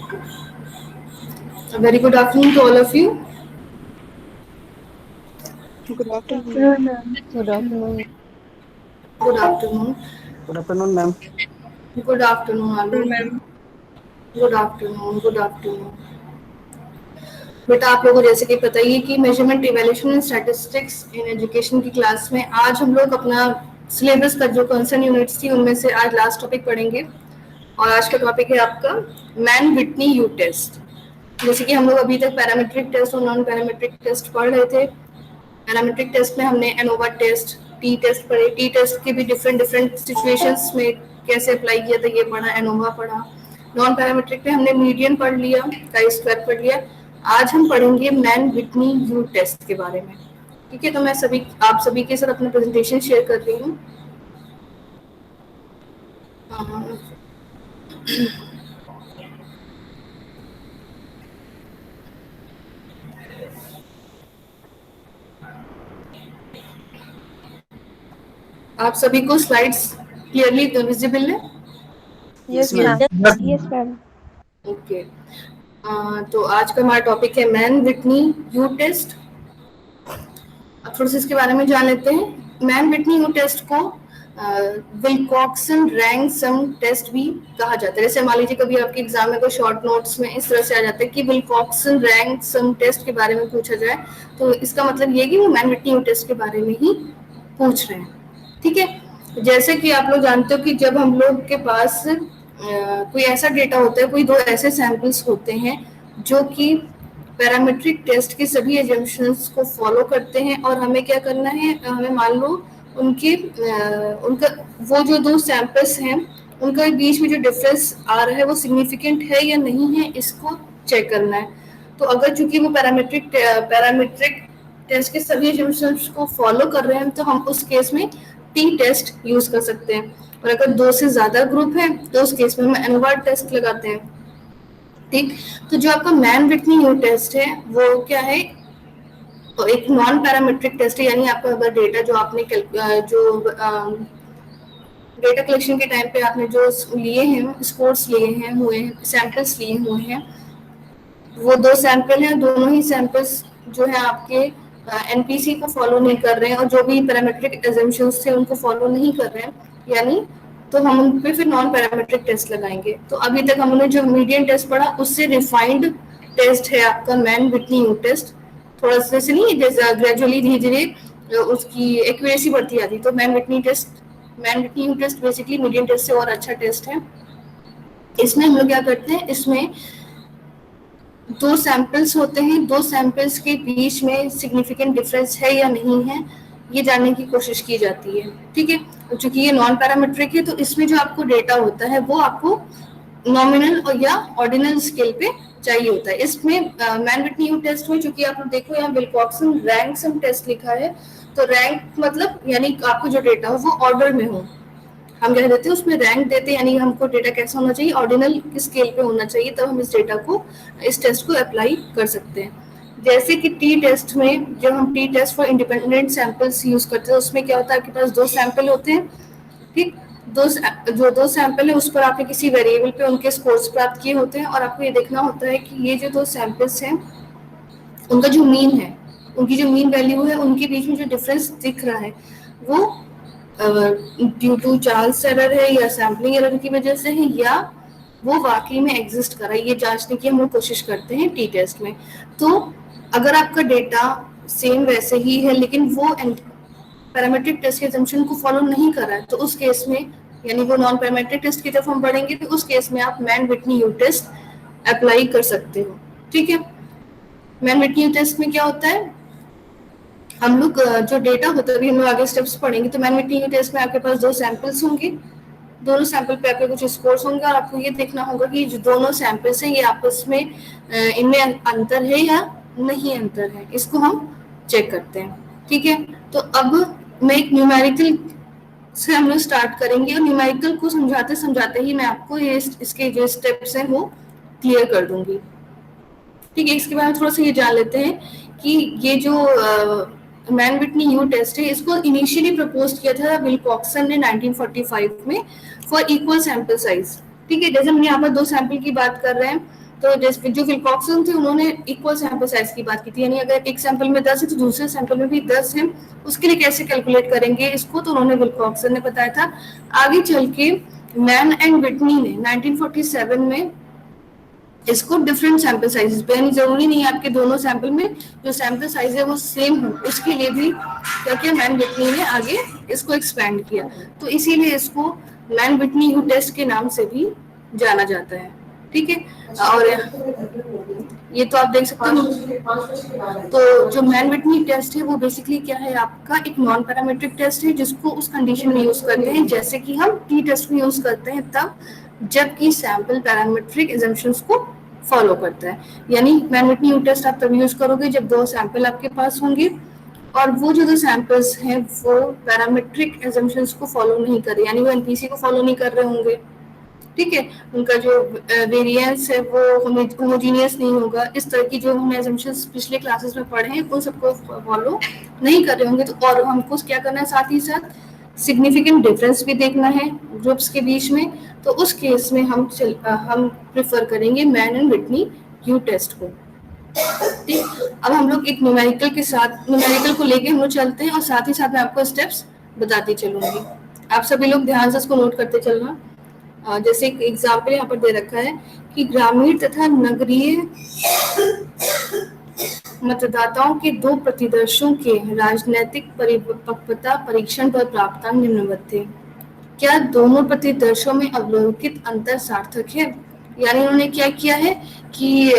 A very good afternoon to all of you. Good afternoon. Afternoon, ma'am. Good afternoon. Good afternoon. Good afternoon, ma'am. Good afternoon, Alu. Afternoon, ma'am. Good afternoon, good afternoon. बेटा आप लोगों को जैसे कि पता ही है कि measurement evaluation and statistics in education की क्लास में आज हम लोग अपना सिलेबस का जो कंसर्न यूनिट्स थी उनमें से आज लास्ट टॉपिक पढ़ेंगे। और आज का टॉपिक है आपका मैन विटनी यू टेस्ट। जैसे कि हम लोग अभी तक पैरामीट्रिक टेस्ट और नॉन पैरामीट्रिक टेस्ट पढ़ रहे थे। पैरामीट्रिक टेस्ट में हमने एनोवा टेस्ट, टी टेस्ट पढ़े। टी टेस्ट के भी डिफरेंट डिफरेंट सिचुएशंस में कैसे अप्लाई किया था ये पढ़ा, एनोवा पढ़ा। नॉन पैरामीट्रिक में हमने मीडियन पढ़ लिया, काई स्क्वायर पढ़ लिया। आज हम पढ़ेंगे मैन विटनी यू टेस्ट के बारे में। ठीक है, तो मैं आप सभी के साथ अपना प्रेजेंटेशन शेयर कर रही हूँ। आप सभी को स्लाइड्स क्लियरली विजिबल है? Yes, ma'am. Yes, ma'am. Okay. तो आज का हमारा टॉपिक है मैन विटनी यू टेस्ट। अब थोड़ा सा इसके बारे में जान लेते हैं। मैन विटनी यू टेस्ट को विल्कॉक्सन रैंक सम टेस्ट भी कहा जाता है। जैसे मान लीजिए कभी आपके एग्जाम में कोई शॉर्ट नोट्स में इस तरह से आ जाता है कि विल्कॉक्सन रैंक सम टेस्ट के बारे में पूछा जाए, तो इसका मतलब ये कि वो मैन विटनी यू टेस्ट के बारे में ही पूछ रहे हैं। ठीक है, जैसे कि आप लोग जानते हो कि जब हम लोग के पास कोई ऐसा डेटा होता है, कोई दो ऐसे सैंपल्स होते हैं जो कि पैरामीट्रिक टेस्ट के सभी एजम्पशंस को फॉलो करते हैं, और हमें क्या करना है, हमें मान लो उनका वो जो दो सैंपल्स हैं उनका बीच में जो डिफरेंस आ रहा है वो सिग्निफिकेंट है या नहीं है, इसको चेक करना है। तो अगर चूंकि वो पैरामीट्रिक टेस्ट के सभी एजम्पशंस को फॉलो कर रहे हैं तो हम उस केस में टी टेस्ट यूज कर सकते हैं। और अगर दो से ज्यादा ग्रुप है तो उस केस में हम एनोवा टेस्ट लगाते हैं। ठीक, तो जो आपका मैन विटनी यू टेस्ट है वो क्या है, तो एक नॉन पैरामीट्रिक टेस्ट है। यानी आपका अगर डेटा जो आपने डेटा कलेक्शन के टाइम पे आपने जो लिए हैं, स्कोर्स लिए हैं हुए हैं, सैंपल्स लिए हुए हैं, वो दो सैंपल हैं, दोनों ही सैंपल्स जो है आपके एनपीसी को फॉलो नहीं कर रहे हैं और जो भी पैरामीट्रिक एजम्पशंस थे उनको फॉलो नहीं कर रहे हैं, यानी तो हम उन पे फिर नॉन पैरामीट्रिक टेस्ट लगाएंगे। तो अभी तक हमने जो मीडियन टेस्ट पढ़ा उससे रिफाइंड टेस्ट है आपका मैन विटनी यू टेस्ट। थोड़ा सा से नहीं, जैसे ग्रेजुअली धीरे धीरे उसकी एक्यूरेसी बढ़ती जाती है। तो Mann Whitney U test basically median test से और अच्छा टेस्ट है। इसमें हम लोग क्या करते हैं, इसमें दो सैंपल्स होते हैं, दो सैंपल्स के बीच में सिग्निफिकेंट डिफरेंस है या नहीं है ये जानने की कोशिश की जाती है। ठीक है, चूंकि ये नॉन पैरामीट्रिक है तो इसमें जो आपको डेटा होता है वो आपको नॉमिनल और या ऑर्डिनल स्केल पे चाहिए होता है। इसमें मैन विटनी यू टेस्ट में चूंकि आप देखो यहाँ विल्कॉक्सन रैंक सम टेस्ट लिखा है, तो रैंक मतलब यानी आपको जो डेटा हो वो ऑर्डर में हो। हम कह देते हैं उसमें रैंक देते हैं, यानी हमको डेटा कैसा होना चाहिए, ऑर्डिनल स्केल पे होना चाहिए, तब हम इस डेटा को, इस टेस्ट को अप्लाई कर सकते हैं। जैसे कि टी टेस्ट में जब हम T test for independent samples use करते हैं उसमें क्या होता है, आपके पास दो सैंपल होते हैं। ठीक, दो सैंपल है उस पर आपने किसी वेरिएबल पे उनके स्कोर्स प्राप्त किए होते हैं और आपको ये देखना होता है कि ये जो दो सैंपल्स हैं उनका जो मीन है, उनकी जो मीन वैल्यू है, उनके बीच में जो डिफरेंस दिख रहा है वो ड्यू टू चार्ल्स एरर है या सैम्पलिंग एरर की वजह से है या वो वाकई में एग्जिस्ट कर रहा है, ये जांचने की हम लोग कोशिश करते हैं टी टेस्ट में। तो अगर आपका डेटा सेम वैसे ही है लेकिन वो पैरामीट्रिक टेस्ट के एजम्पशन को फॉलो नहीं कर रहा है तो उस केस में, यानी वो नॉन पैरामीट्रिक टेस्ट की तरफ हम बढ़ेंगे, तो उस केस में आप Mann Whitney U test apply कर सकते हो। ठीक है, मैन विटनी यू टेस्ट में क्या होता है, हम लोग जो डेटा होता है, अभी हम लोग आगे स्टेप्स पढ़ेंगे। तो मैन विटनी यू टेस्ट में आपके पास दो सैंपल्स होंगे, दोनों सैंपल पे आपके कुछ स्कोर्स होंगे और आपको ये देखना होगा कि जो दोनों सैंपल्स हैं ये आपस में इनमें अंतर है या नहीं अंतर है, इसको हम चेक करते हैं। ठीक है, तो अब मैं एक न्यूमेरिकल से हम लोग स्टार्ट करेंगे और न्यूमेरिकल को समझाते समझाते ही मैं आपको ये इसके जो स्टेप्स हैं वो क्लियर कर दूंगी। ठीक है, इसके बारे में थोड़ा सा ये जान लेते हैं कि ये जो मैन विटनी यू टेस्ट है इसको इनिशियली प्रपोज किया था विल्कॉक्सन ने 1945 में फॉर इक्वल सैंपल साइज। ठीक है, जैसे हम यहाँ पर दो सैंपल की बात कर रहे हैं तो जैसे जो विल्कॉक्सन थे उन्होंने इक्वल सैंपल साइज की बात की थी, यानी अगर एक सैंपल में 10 है तो दूसरे सैंपल में भी 10 है, उसके लिए कैसे कैलकुलेट करेंगे इसको, तो उन्होंने विल्कॉक्सन ने बताया था। आगे चल के मैन एंड विटनी ने 1947 में इसको डिफरेंट सैंपल साइजेस पे, यानी जरूरी नहीं है आपके दोनों सैंपल में जो सैंपल साइज है वो सेम हो, उसके लिए भी क्या किया मैन विटनी ने आगे इसको एक्सपैंड किया। तो इसीलिए इसको मैन विटनी ह्यू टेस्ट के नाम से भी जाना जाता है। ठीक है, और ये तो आप देख सकते हो। तो जो मैन विटनी टेस्ट है वो बेसिकली क्या है, आपका एक नॉन पैरामीट्रिक टेस्ट है जिसको उस कंडीशन में यूज करते हैं जैसे कि हम टी टेस्ट में यूज करते हैं तब, जबकि सैंपल पैरामीट्रिक एजम्पशंस को फॉलो करता है। यानी मैन विटनी ह्यू टेस्ट आप तब यूज करोगे जब दो सैंपल आपके पास होंगे और वो जो दो सैंपल्स हैं वो पैरामीट्रिक एजम्पशंस को फॉलो नहीं कर रहे, यानी वो एनपीसी को फॉलो नहीं कर रहे होंगे। ठीक है, उनका जो वेरिएंस है वो होमोजीनियस नहीं होगा, इस तरह की जो हमने एजम्पशंस पिछले क्लासेस में पढ़े हैं उन सबको फॉलो नहीं कर रहे होंगे। तो और हमको क्या करना है, साथ ही साथ सिग्निफिकेंट डिफरेंस भी देखना है ग्रुप्स के बीच में। तो उस केस में हम प्रेफर करेंगे Mann and Whitney U test को। ठीक, अब हम लोग एक न्यूमेरिकल को लेके हम लोग चलते हैं और साथ ही साथ मैं आपको स्टेप्स बताती चलूंगी। आप सभी लोग ध्यान से इसको नोट करते चलना। जैसे एक एग्जाम्पल यहाँ पर दे रखा है कि ग्रामीण तथा नगरीय मतदाताओं के दो प्रतिदर्शों के राजनीतिक परिपक्वता परीक्षण पर प्राप्तांक निम्नवत थे। क्या दोनों प्रतिदर्शों में अवलोकित अंतर सार्थक है? यानी उन्होंने क्या किया है कि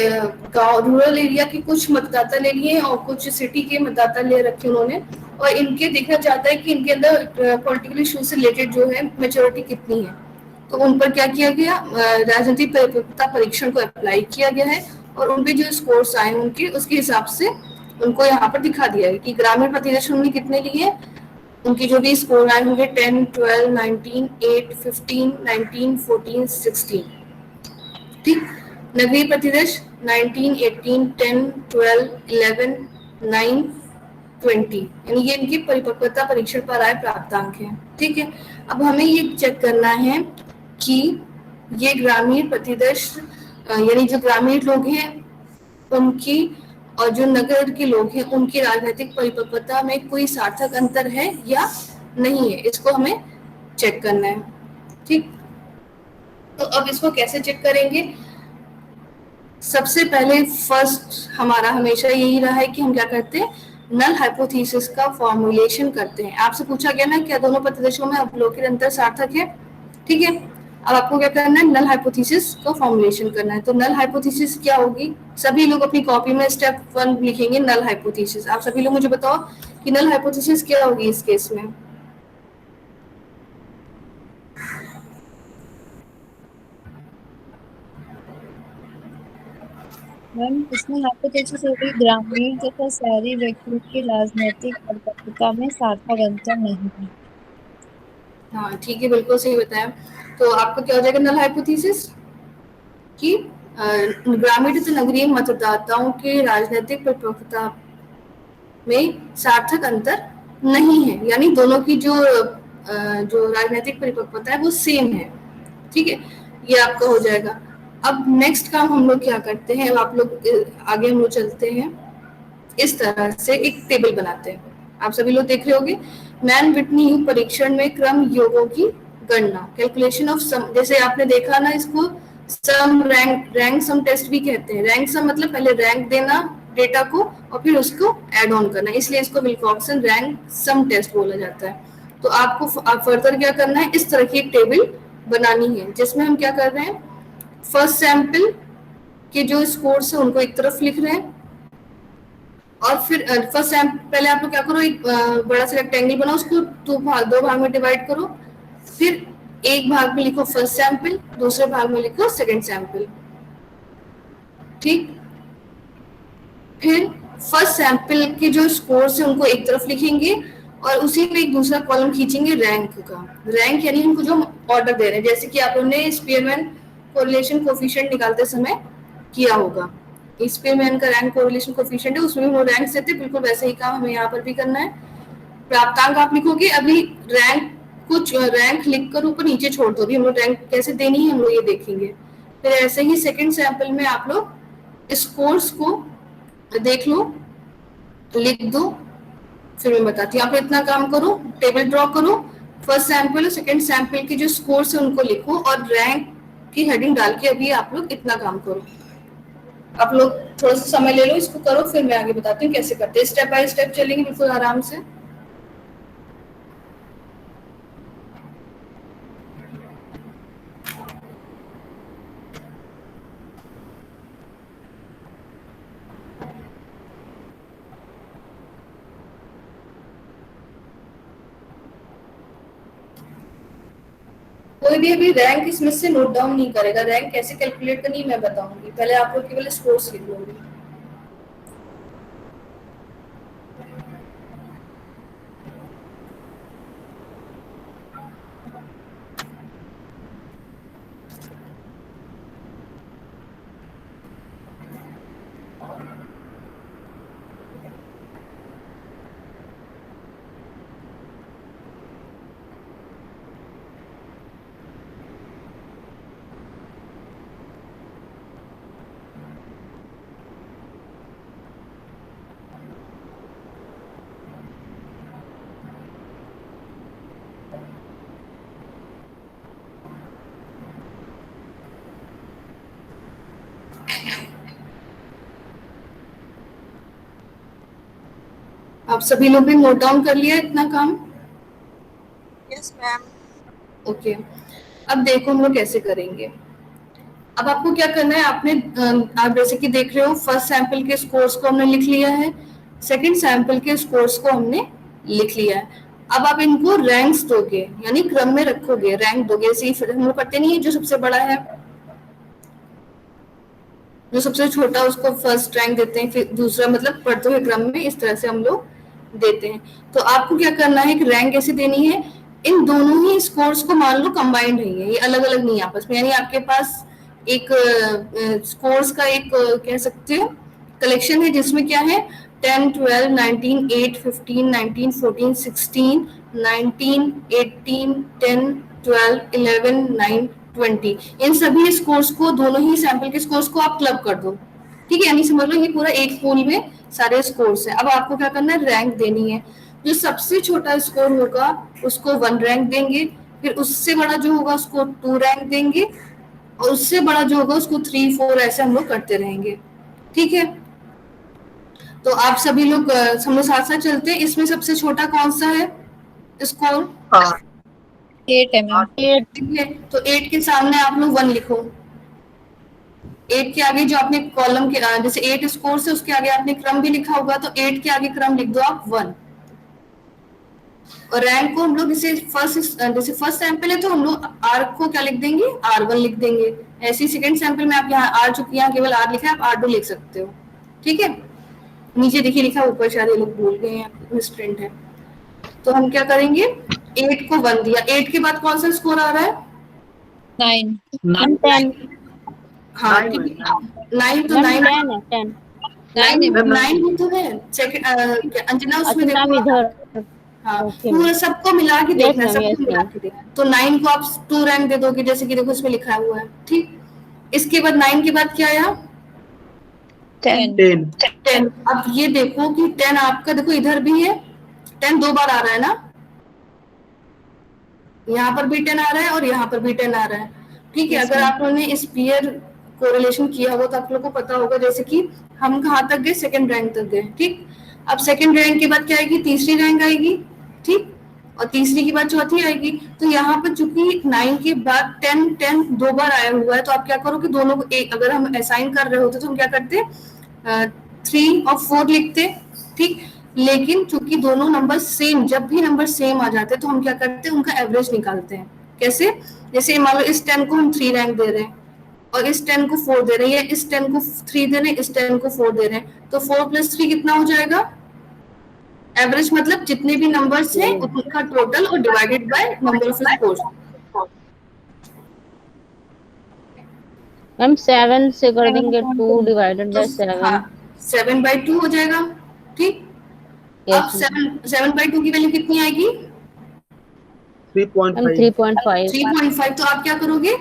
गांव रूरल एरिया के कुछ मतदाता ले लिए और कुछ सिटी के मतदाता ले रखे उन्होंने, और इनके देखना चाहता है कि इनके अंदर पॉलिटिकल इशू से रिलेटेड जो है मेच्योरिटी कितनी है। तो उन पर क्या किया गया, राजनीतिक परिपक्वता परीक्षण को अप्लाई किया गया है और उन पे जो स्कोर्स आए उनके उसके हिसाब से उनको यहाँ पर दिखा दिया है कि ग्रामीण प्रतिदर्शन उन्होंने कितने लिए, उनके जो भी स्कोर आए होंगे 10, 12, 19, 8, 15, 19, 14, 16। ठीक, नगरीय प्रतिदर्श 19, 18, 10, 12, 11, 9, 20, यानी ये इनकी परिपक्वता परीक्षण पर आए प्राप्तांक है। ठीक है, अब हमें ये चेक करना है कि ये ग्रामीण प्रतिदर्श यानी जो ग्रामीण लोग हैं उनकी और जो नगर के लोग हैं उनकी राजनीतिक परिपक्वता में कोई सार्थक अंतर है या नहीं है, इसको हमें चेक करना है। ठीक, तो अब इसको कैसे चेक करेंगे? सबसे पहले फर्स्ट हमारा हमेशा यही रहा है कि हम क्या करते हैं, नल हाइपोथेसिस का फॉर्मुलेशन करते हैं। आपसे पूछा गया ना क्या दोनों प्रतिदर्शों में अवलोकित अंतर सार्थक है? ठीक है, अब आपको क्या करना है, नल हाइपोथेसिस का फॉर्मुलेशन करना है। तो नल हाइपोथेसिस क्या होगी, सभी लोग अपनी कॉपी में स्टेप 1 लिखेंगे नल हाइपोथेसिस। आप सभी लोग मुझे बताओ कि नल हाइपोथेसिस क्या होगी इस केस में। मैम इसमें हाइपोथेसिस हो गई ग्रामीण तथा शहरी व्यक्तियों की राजनीतिक परिपक्वता में सार्थक अंतर नहीं है। हाँ ठीक है, बिल्कुल सही बताया। तो आपको क्या हो जाएगा नल हाइपोथेसिस कि ग्रामीण तथा नगरीय मतदाताओं के राजनीतिक परिपक्वता में सार्थक अंतर नहीं है, यानी दोनों की जो राजनीतिक परिपक्वता है वो सेम है। ठीक है, ये आपका हो जाएगा। अब नेक्स्ट काम हम लोग क्या करते हैं, आप लोग आगे हम लोग चलते हैं, इस तरह से एक टेबल बनाते हैं। आप सभी लोग देख रहे होंगे, मैन विटनी ह्यू परीक्षण में क्रम योगों की गणना, कैलकुलेशन ऑफ सम, जैसे आपने देखा ना इसको सम रैंक सम टेस्ट भी कहते हैं। रैंक सम मतलब पहले रैंक देना डेटा को और फिर उसको ऐड ऑन करना, इसलिए इसको विल्कॉक्सन रैंक सम टेस्ट बोला जाता है। तो आपको आप फर्दर क्या करना है, इस तरह की एक टेबल बनानी है जिसमें हम क्या कर रहे हैं, फर्स्ट सैंपल के जो स्कोर्स है उनको एक तरफ लिख रहे हैं और फिर फर्स्ट सैंपल पहले आप लोग क्या करो, एक बड़ा सा रेक्टेंगल बनाओ, उसको दो भाग में डिवाइड करो, फिर एक भाग में लिखो फर्स्ट सैंपल, दूसरे भाग में लिखो सेकंड सैंपल। ठीक, फिर फर्स्ट सैंपल के जो स्कोर्स है उनको एक तरफ लिखेंगे और उसी में एक दूसरा कॉलम खींचेंगे रैंक का। रैंक यानी हमको जो ऑर्डर दे रहे हैं, जैसे कि आप लोगों ने स्पीयरमैन कोरिलेशन कोफिशिएंट निकालते समय किया होगा। स्पीयरमैन का रैंक कोरिलेशन कोफिशिएंट है, उसमें वो रैंक देते, बिल्कुल वैसे ही काम हमें यहाँ पर भी करना है। प्राप्तांक आप लिखोगे, अभी रैंक कुछ रैंक लिखकर ऊपर नीचे छोड़ दो, अभी हम लोग रैंक कैसे देनी है हम लोग ये देखेंगे। फिर ऐसे ही सेकंड सैंपल में आप लोग स्कोर्स को देख लो, लिख दो, फिर मैं बताती हूँ। आप इतना काम करो, टेबल ड्रॉ करो, फर्स्ट सैंपल और सेकंड सैंपल के जो स्कोर्स है उनको लिखो और रैंक की हेडिंग डाल के अभी आप लोग इतना काम करो। आप लोग थोड़ा सा समय ले लो, इसको करो, फिर मैं आगे बताती हूँ कैसे करते हैं। स्टेप बाय स्टेप चलेंगे बिल्कुल आराम से। कोई भी अभी रैंक इसमें से नोट डाउन नहीं करेगा। रैंक कैसे कैलकुलेट करनी मैं बताऊंगी, पहले आप लोग केवल स्कोर्स लिख लोगे। आप सभी लोग भी नोट डाउन कर लिया इतना काम? Yes ma'am. ओके, अब देखो हम लोग कैसे करेंगे। अब आपको क्या करना है, आपने आप जैसे कि देख रहे हो फर्स्ट सैंपल के स्कोर्स को हमने लिख लिया है, सेकंड सैंपल के स्कोर्स को हमने लिख लिया है। अब आप इनको रैंक्स दोगे, यानी क्रम में रखोगे, रैंक दोगे। ऐसे ही हम लोग करते नहीं है, जो सबसे बड़ा है, जो सबसे छोटा उसको फर्स्ट रैंक देते हैं, फिर दूसरा, मतलब पढ़ते हुए क्रम में इस तरह से हम लोग देते हैं। तो आपको क्या करना है, एक रैंक ऐसे देनी है, इन दोनों ही स्कोर्स को मान लो कंबाइंड है, ये अलग अलग नहीं आपस में, यानी आपके पास एक स्कोर्स का एक कह सकते हो कलेक्शन है, जिसमें क्या है 10, 12, 19, 8, 15, 19, 14, 16, 19, 18, 10, 12, 11, 9, 20। इन सभी स्कोर्स को, दोनों ही सैंपल के स्कोर्स को आप क्लब कर दो, ठीक है, यानी समझ लो ये पूरा एक पूल में सारे स्कोर्स है। अब आपको क्या करना है, रैंक देनी है। जो सबसे छोटा स्कोर होगा उसको 1 रैंक देंगे, फिर उससे बड़ा जो होगा उसको 2 रैंक देंगे, और उससे बड़ा जो होगा उसको 3, 4, ऐसे हम लोग करते रहेंगे, ठीक है। तो आप सभी लोग हम लोग साथ साथ चलते हैं। इसमें सबसे छोटा कौन सा है स्कोर? 8 है मैम। ठीक है, तो 8 के सामने आप लोग 1 लिखो। 8 के आगे जो आपने कॉलम के जैसे 8 स्कोर से उसके आगे आपने क्रम भी लिखा होगा, तो 8 के आगे क्रम लिख दो आप 1। और रैंक को हम लोग जैसे फर्स्ट सैंपल है तो हम लोग आर को क्या लिख देंगे, R1 लिख देंगे। ऐसे ही सेकंड सैंपल में आप यहाँ आर, चुकी यहाँ केवल R लिखा है, आप R2 लिख सकते हो, ठीक है। नीचे देखिए लिखा, ऊपर शायद ये लोग भूल गए हैं, स्प्रिंट है। तो हम क्या करेंगे, 8 को 1 दिया, 8 के बाद कौन सा स्कोर आ रहा है? 9 10 हाँ, ठीक है, 9, तो 9 10 है 10 9 भी तो है। सेकंड अंजना उसमें अच्छा मैम देखो, इधर हाँ, ओके पूरा सबको मिला के यस देखना है, मैम सबको यस मिला मैम के देखना। तो 9 को आप 2 रैंक दे दोगे, जैसे कि देखो इसमें लिखा हुआ है, ठीक। इसके बाद 9 के बाद क्या आया? 10। अब ये देखो कि 10 आपका, देखो इधर भी है 10, 2 बार आ रहा है ना, यहाँ पर भी 10 आ रहा है और यहाँ पर भी 10 आ रहा है, ठीक है। Yes, अगर ma'am. आप लोगों ने इस पेयर कोरिलेशन किया होगा तो आप लोगों को पता होगा, जैसे कि हम कहाँ तक गए, सेकंड रैंक तक गए, ठीक। अब सेकंड रैंक के बाद क्या आएगी, तीसरी रैंक आएगी, ठीक, और तीसरी के बाद चौथी आएगी। तो यहाँ पर चूंकि 9 के बाद 10 10 2 बार आया हुआ है, तो आप क्या करो कि दोनों को एक, अगर हम असाइन कर रहे होते तो हम क्या करते, 3 और 4 लिखते, ठीक। लेकिन चूंकि दोनों नंबर सेम, जब भी नंबर सेम आ जाते हैं तो हम क्या करते हैं, उनका एवरेज निकालते हैं। कैसे? जैसे मान लो इस 10 को हम 3 रैंक दे रहे हैं और इस 10 को 4 दे रहे हैं, या इस 10 को 3 दे रहे हैं, इस 10 को 4 दे रहे हैं, तो 4 + 3 कितना हो जाएगा? एवरेज, मतलब जितने भी नंबर्स हैं उनका टोटल और divided by number of scores. Ma'am 7 से कर देंगे 2 डिवाइडेड बाय 7। हाँ, 7/2 हो जाएगा, ठीक। अब 7/2 की वैल्यू कितनी आएगी? 3.5। 3.5। तो आप क्या करोगे,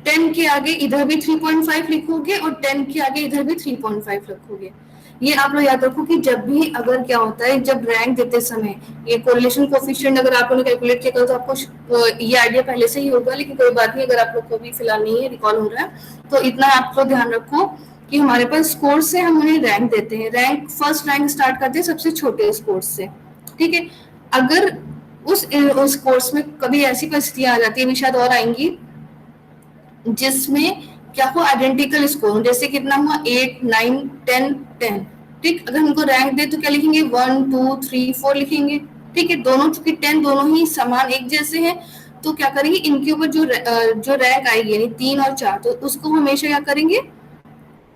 10 के आगे इधर भी 3.5 लिखोगे और 10 के आगे इधर भी 3.5 लिखोगे। ये आप लोग याद रखो कि जब भी अगर क्या होता है, जब रैंक देते समय ये कोरिलेशन कोफिशिएंट अगर आप लोगों ने कैलकुलेट किया तो आपको ये आइडिया पहले से ही होगा, लेकिन कोई बात नहीं, अगर आप लोग को भी फिलहाल नहीं है रिकॉल हो रहा है तो इतना आप लोग ध्यान रखो कि हमारे पास स्कोर से हम उन्हें रैंक देते हैं। रैंक फर्स्ट रैंक स्टार्ट करते हैं सबसे छोटे स्कोर से, ठीक है। अगर उस कोर्स में कभी ऐसी परिस्थितियां आ जाती है, अभी शायद और आएंगी, जिसमें क्या हो आइडेंटिकल स्कोर, जैसे कितना हुआ 8, 9, 10, 10, ठीक। अगर हमको रैंक दे तो क्या लिखेंगे 1, 2, 3, 4 लिखेंगे, ठीक है। दोनों चूंकि 10 दोनों ही समान एक जैसे हैं तो क्या करेंगे इनके ऊपर जो रैंक आएगी यानी 3 और 4 तो उसको हमेशा क्या करेंगे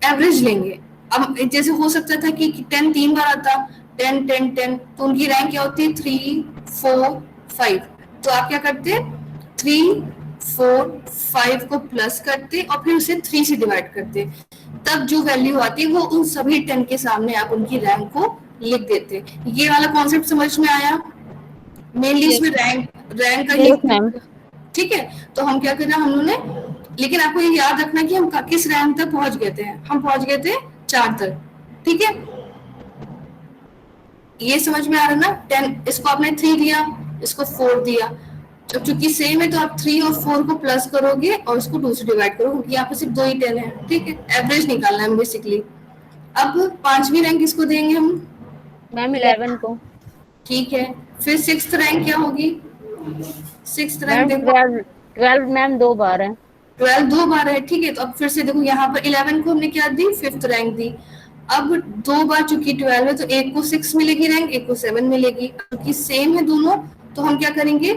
एवरेज लेंगे। अब जैसे हो सकता था कि 10 3 बार आता 10 10 10 तो उनकी रैंक क्या होती है 3 4 5, तो आप क्या करते 3 4 5 को प्लस करते और फिर उसे 3 से डिवाइड करते, तब जो वैल्यू आती है वो उन सभी 10 के सामने आप उनकी रैंक को लिख देते। ये वाला कॉन्सेप्ट समझ में आया? मेनली इसमें रैंक का Yes, ma'am. ठीक है। तो हम क्या कर रहे हैं हमने, लेकिन आपको ये याद रखना कि हम किस रैंक तक पहुंच गए थे, हम पहुंच गए थे 4 तक, ठीक है। ये समझ में आ रहा ना? 10 इसको आपने 3 दिया, इसको 4 दिया, अब चूंकि सेम है तो आप 3 और 4 को प्लस करोगे और इसको 2 से डिवाइड करोगे क्योंकि यहाँ पे सिर्फ 2 ही 10 है, ठीक है। एवरेज निकालना है बेसिकली। अब 5वीं रैंक किसको देंगे हम? मैम 11 को। ठीक है, फिर 6th रैंक क्या होगी? 6th रैंक मैम देखो 12 मैम 2 बार है। 12 2 बार है, ठीक है। तो अब फिर से देखो यहाँ पर 11 को हमने क्या दी 5th रैंक दी। अब 2 बार चूंकि 12 है तो एक को 6 मिलेगी रैंक, एक को 7 मिलेगी, क्योंकि सेम है दोनों तो हम क्या करेंगे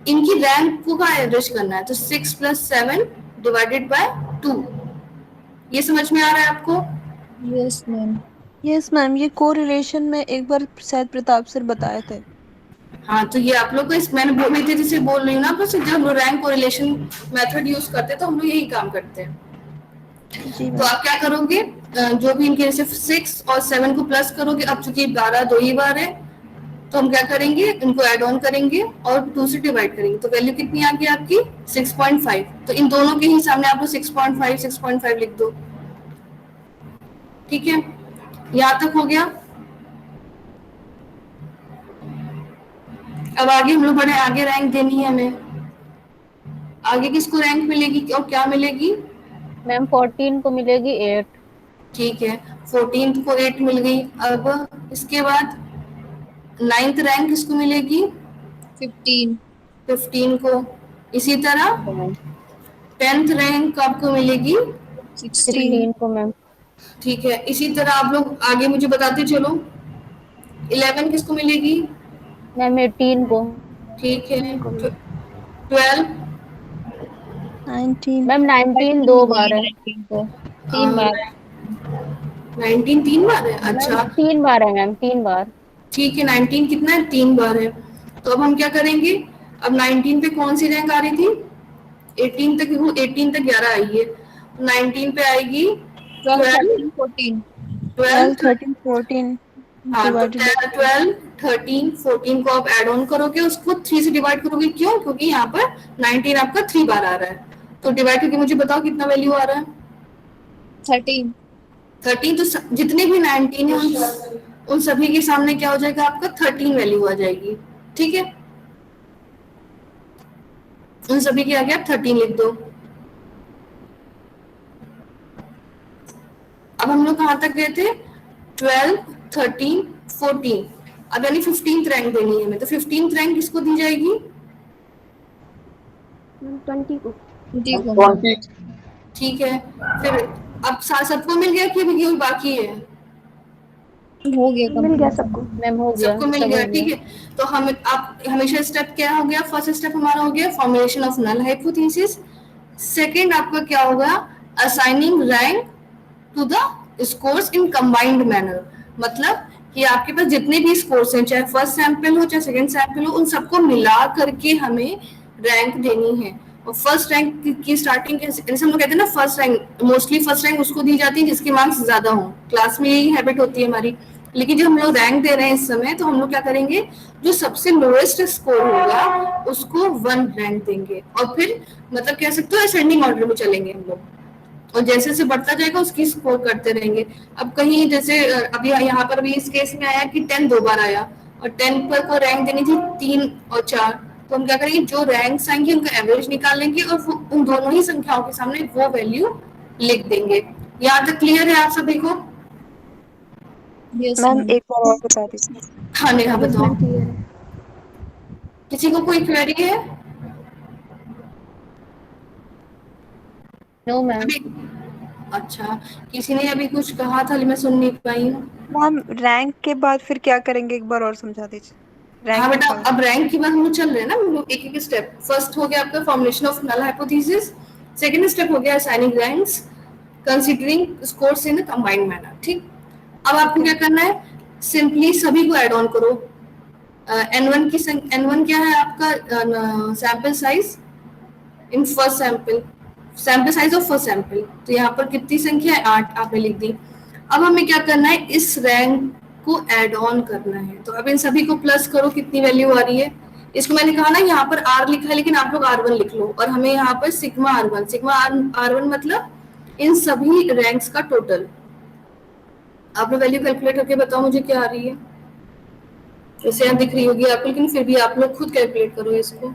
इनकी रैंक को का एवरेज करना है, तो 6 + 7 डिवाइडेड बाय 2। ये समझ में आ रहा है आपको? Yes ma'am. यस मैम, ये कोरिलेशन में एक बार शायद प्रताप सर बताए थे। हाँ, तो ये आप लोग को इस मैंने मैं तेजी से बोल रही हूँ ना, बस जब हम लोग रैंक कोरिलेशन मेथड यूज करते हैं तो हम लोग यही काम करते हैं। जी तो मैम। आप क्या करोगे जो भी इनके जैसे 6 और 7 को प्लस करोगे, अब चूंकि 12 2 ही बार है तो हम क्या करेंगे इनको ऐड ऑन करेंगे और 2 से डिवाइड करेंगे, तो वैल्यू कितनी आ गई आपकी 6.5। तो इन दोनों के ही सामने आपको 6.5 6.5 लिख दो, ठीक है। यहाँ तक हो गया। अब आगे हम लोग बढ़े, आगे रैंक देनी है हमें। आगे किसको रैंक मिलेगी और क्या मिलेगी? मैम 14 को मिलेगी 8। ठीक है, 14th को 8 मिल गई। अब इसके बाद 9th रैंक किसको मिलेगी? 15 को। इसी तरह 10th रैंक आपको मिलेगी 16 को मैम। ठीक है। इसी तरह आप लोग आगे मुझे बताते चलो 11 किसको मिलेगी? मैम 18 को। ठीक है। 12 19 मैम 19 2 बार है। 19 को 3 बार। 19 3 बार है, अच्छा 3 बार है मैम, 3 बार। ठीक है। 19 कितना है? 3 बार है। तो अब हम क्या करेंगे, अब 19 पे कौन सी रैंक आ रही थी? 18 तक, 18 तक 11 आई है, 19 पे आएगी 12 13 14 12 13 14 हाँ, तो डिवाइडेड 12 13 14 को आप ऐड ऑन करोगे, उसको 3 से डिवाइड करोगे। क्यों? क्योंकि यहाँ पर 19 आपका 3 बार आ रहा है, तो डिवाइड करके मुझे बताओ कितना वैल्यू आ रहा है? 13 13। तो जितने भी 19 है उन सभी के सामने क्या हो जाएगा आपका 13 वैल्यू आ जाएगी, ठीक है। उन सभी के आगे आप 13 लिख दो। अब हम लोग कहाँ तक गए थे? 12 13 14। अब यानी 15th रैंक देनी है हमें, तो 15th रैंक किसको दी जाएगी? 20 को। ठीक है। फिर अब सबको मिल गया कि अभी बाकी है? हो गया, मिल गया सबको मैम, हो गया सबको मिल गया, ठीक है। तो हम आप हमेशा स्टेप क्या हो गया? फर्स्ट स्टेप हमारा हो गया formulation of null hypothesis. Second आपका क्या होगा? Assigning rank to the scores in combined manner, मतलब कि आपके पास जितने भी स्कोर्स हैं, चाहे फर्स्ट सैंपल हो चाहे सेकंड सैंपल हो, उन सबको मिला करके हमें रैंक देनी है। और फर्स्ट रैंक की स्टार्टिंग जैसे हम लोग कहते हैं ना, first rank mostly first rank उसको दी जाती है जिसके मार्क्स ज्यादा हों, क्लास में यही हैबिट होती है हमारी। लेकिन जब हम लोग रैंक दे रहे हैं इस समय, तो हम लोग क्या करेंगे, जो सबसे लोएस्ट स्कोर होगा उसको 1 रैंक देंगे, और फिर मतलब कह सकते हो असेंडिंग ऑर्डर में चलेंगे हम लोग, और जैसे जैसे बढ़ता जाएगा उसकी स्कोर करते रहेंगे। अब कहीं जैसे अभी यहाँ पर भी इस केस में आया कि 10 2 बार आया, और 10 पर को रैंक देनी थी 3 और 4, तो हम क्या करेंगे, जो रैंक्स आएंगे उनका एवरेज निकाल लेंगे और उन दोनों ही संख्याओं के सामने वो वैल्यू लिख देंगे। यहाँ तक क्लियर है आप सभी को? Yes ma'am ma'am. एक बार और बता दीजिए। हाँ नेहा यस बताओ, मैम क्लियर है। किसी को कोई क्वेरी है? No ma'am. अभी अच्छा, किसी ने अभी कुछ कहा था, मैं सुन नहीं पाई हूँ। मैम रैंक के बाद फिर क्या करेंगे, एक बार और समझा दीजिए। हाँ रैंक के बेटा, बाद अब रैंक की बात हम लोग चल रहे हैं ना, हम लोग एक एक स्टेप। फर्स्ट हो गया आपका formulation of null hypothesis, second step हो गया assigning ranks considering scores in combined manner. ठीक, अब आपको क्या करना है, सिंपली सभी को ऐड ऑन करो। N1 की N1 क्या है आपका, sample size in first sample, sample size of first sample, तो यहाँ पर कितनी संख्या है, 8 आपने लिख दी। अब हमें क्या करना है, इस रैंक को ऐड ऑन करना है, तो अब इन सभी को प्लस करो, कितनी वैल्यू आ रही है। इसको मैंने कहा ना, यहाँ पर R लिखा है लेकिन आप लोग R1 लिख लो, और हमें यहाँ पर सिग्मा R1 मतलब इन सभी रैंक्स का टोटल। आपने वैल्यू कैलकुलेट करके बताओ मुझे क्या आ रही है, जैसे यहाँ दिख रही होगी आपको, लेकिन फिर भी आप लोग खुद कैलकुलेट करो इसको।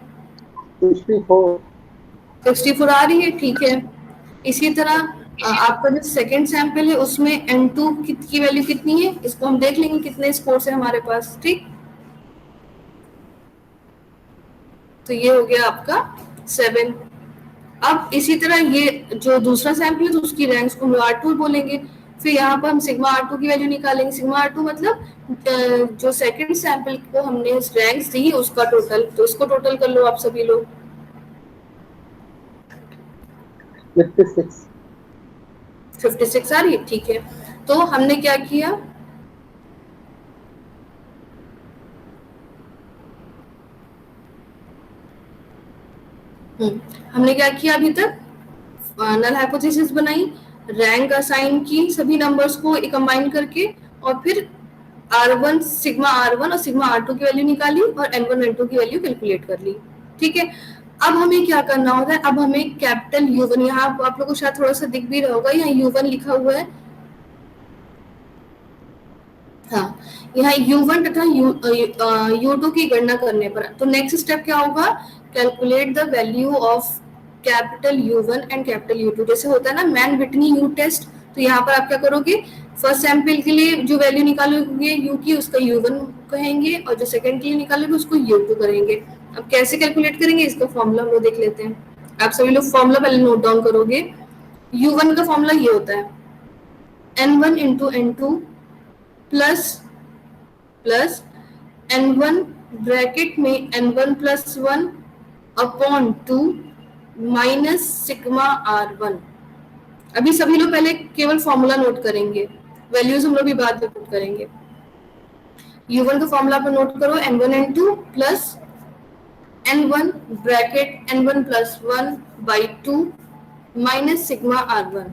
64 आ रही है, ठीक है। इसी तरह आपका जो सेकंड सैंपल है उसमें N2 की वैल्यू कितनी है, इसको हम देख लेंगे कितने स्कोर्स है हमारे पास। ठीक, तो ये हो गया आपका 7। अब इसी तरह ये जो दूसरा सैंपल है तो उसकी रैंक्स को हम R2 बोलेंगे। फिर यहाँ पर हम सिग्मा R2 की वैल्यू निकालेंगे। सिग्मा R2 मतलब जो सेकंड सैंपल को हमने रैंक्स दी उसका टोटल, तो इसको टोटल कर लो आप सभी लोग। 56 आ रही है, ठीक है। तो हमने क्या किया, हमने क्या किया अभी तक, नल हाइपोथेसिस बनाई, रैंक असाइन की सभी नंबर्स को कंबाइन करके, और फिर R1 सिग्मा R1 और सिग्मा R2 की वैल्यू निकाली, और N1 N2 की वैल्यू कैलकुलेट कर ली। ठीक है, अब हमें क्या करना होता है, अब हमें कैपिटल U1, यहाँ आप लोगों को शायद थोड़ा सा दिख भी रहा होगा, यहाँ U1 लिखा हुआ है, हाँ, यहाँ U1 तथा U2 की गणना करने पर, तो नेक्स्ट स्टेप क्या होगा, calculate the value of capital U1 and capital U2। जैसे होता है ना मैन विटनी U टेस्ट, तो यहाँ पर आप क्या करोगे, फर्स्ट सैंपल के लिए जो वैल्यू निकालोगे U की उसका U1 कहेंगे, और जो सेकंड के लिए निकालोगे उसको U2 करेंगे। अब कैसे कैलकुलेट करेंगे, इसका फॉर्मूला हम लोग देख लेते हैं। आप सभी लोग फॉर्मूला पहले नोट डाउन करोगे। U1 का फॉर्मूला ये होता है, N1 into N2 plus N1 bracket में N1 plus 1 upon 2 minus sigma R1। अभी सभी लोग पहले केवल फॉर्मूला नोट करेंगे, वैल्यूज हम लोग भी बाद में पुट करेंगे। U1 का फॉर्मूला पर नोट करो, N1 N2 plus N1 bracket N1 plus 1 by 2 minus sigma R1।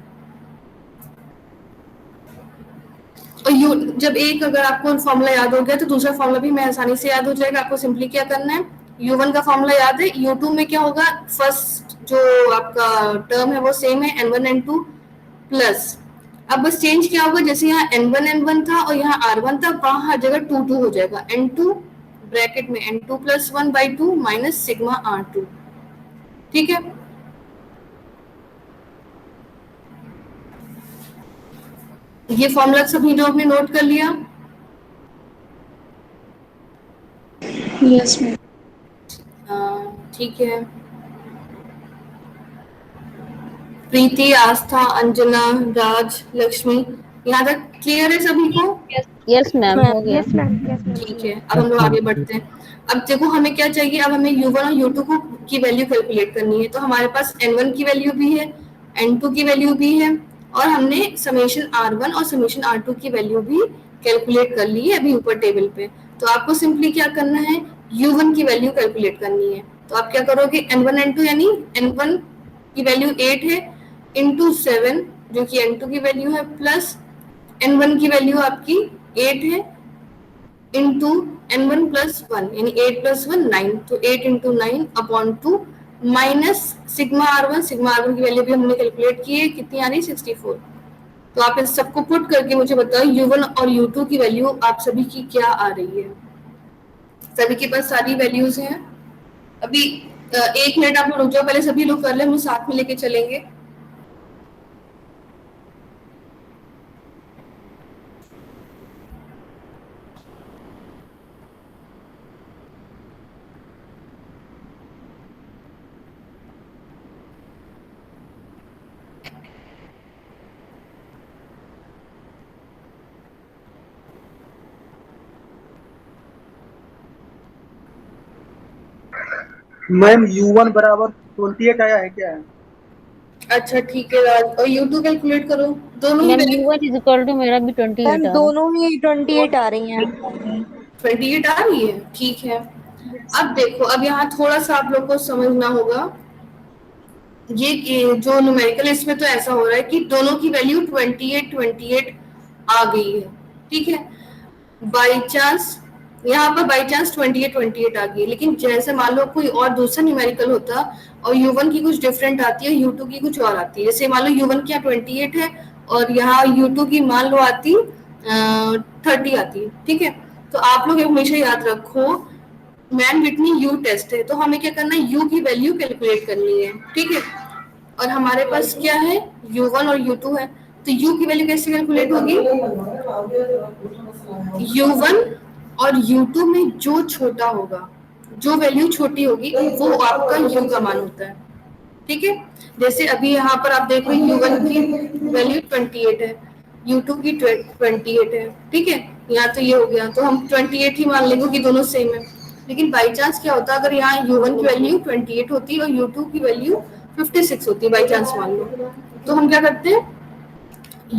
और जब एक अगर आपको फॉर्मूला याद हो गया तो दूसरा फॉर्मूला भी मैं आसानी से याद हो जाएगा। आपको सिंपली क्या करना है, U1 का फॉर्मूला याद है, U2 में क्या होगा, फर्स्ट जो आपका टर्म है वो सेम है, N1 N2 प्लस, अब बस चेंज क्या होगा, जैसे यहाँ N1 N1 था और यहाँ R1 था, वहां हर जगह 2 2 हो जाएगा, N2 ब्रैकेट में N2 plus 1 by 2 minus sigma R2। ठीक है, ये फॉर्मूला सभी लोग ने नोट कर लिया। Yes ma'am. ठीक है, प्रीति, आस्था, अंजना, राज, लक्ष्मी, यहाँ तक क्लियर है सभी को? यस मैम हो गया। Yes ma'am. ठीक है, अब हम लोग आगे बढ़ते हैं। अब देखो हमें क्या चाहिए, अब हमें U1 और U2 को की वैल्यू कैलकुलेट करनी है। तो हमारे पास N1 की वैल्यू भी है, N2 की वैल्यू भी है, और हमने समेशन R1 और समेशन R2 की वैल्यू भी कैलकुलेट कर ली है अभी ऊपर टेबल पे। तो आपको सिंपली क्या करना है, U1 की वैल्यू कैलकुलेट करनी है। तो आप क्या करोगे, N1 N2 यानी N1 की वैल्यू 8 है इंटू 7 जो कि N2 की वैल्यू है, प्लस N1 की वैल्यू आपकी 8 है इंटू n1 प्लस 1 यानी 8 प्लस 1 9, तो 8 into 9 upon 2 minus sigma r1 की वैल्यू भी हमने कैलकुलेट की है, कितनी आ रही है 64। तो आप इस सबको पुट करके मुझे बताओ u1 और u2 की वैल्यू आप सभी की क्या आ रही है। सभी के पास सारी वैल्यूज हैं। अभी 1 मिनट आप लोग रुक जाओ, पहले सभी लोग कर ले, हम साथ में लेके चलेंगे। मैम U1 बराबर 28 आया है क्या? अच्छा ठीक है राज, और u2 कैलकुलेट करो। दोनों ही ma'am U1 is equal to मेरा भी 28 मैम आ रहा है। दोनों ही 28 आ रही हैं। 28 आ रही है, ठीक है। अब देखो, अब यहाँ थोड़ा सा आप लोग को समझना होगा, ये जो न्यूमेरिकल इसमें तो ऐसा हो रहा है कि दोनों की वैल्यू 28 आ गई है, ठीक है। बाई चांस यहाँ पर बाई चांस 28 आ गई है, लेकिन जैसे मान लो कोई और दूसरा न्यूमेरिकल होता और u1 की कुछ डिफरेंट आती है, u2 की कुछ और आती है। जैसे मान लो u1 की 28 है और यहाँ u2 की मान लो आती 30 आती, ठीक है। तो आप लोग हमेशा याद रखो, मैन विटनी यू टेस्ट है, तो हमें क्या करना है, यू की वैल्यू कैलकुलेट करनी है, ठीक है। और हमारे पास क्या है, u1 और u2 है, तो u की वैल्यू कैसे कैलकुलेट होगी, u1 और u2 में जो छोटा होगा, जो वैल्यू छोटी होगी वो आपका u का मान होता है, ठीक है। जैसे अभी यहाँ पर आप देख रहे हैं u1 की वैल्यू 28 है, u2 की 28 है, ठीक है। यहाँ तो ये हो गया, तो हम 28 ही मान लेंगे कि दोनों सेम है। लेकिन बाई चांस क्या होता है, अगर यहाँ u1 की वैल्यू 28 होती और u2 की वैल्यू 56 होती, बाई चांस मान लो, तो हम क्या करते हैं,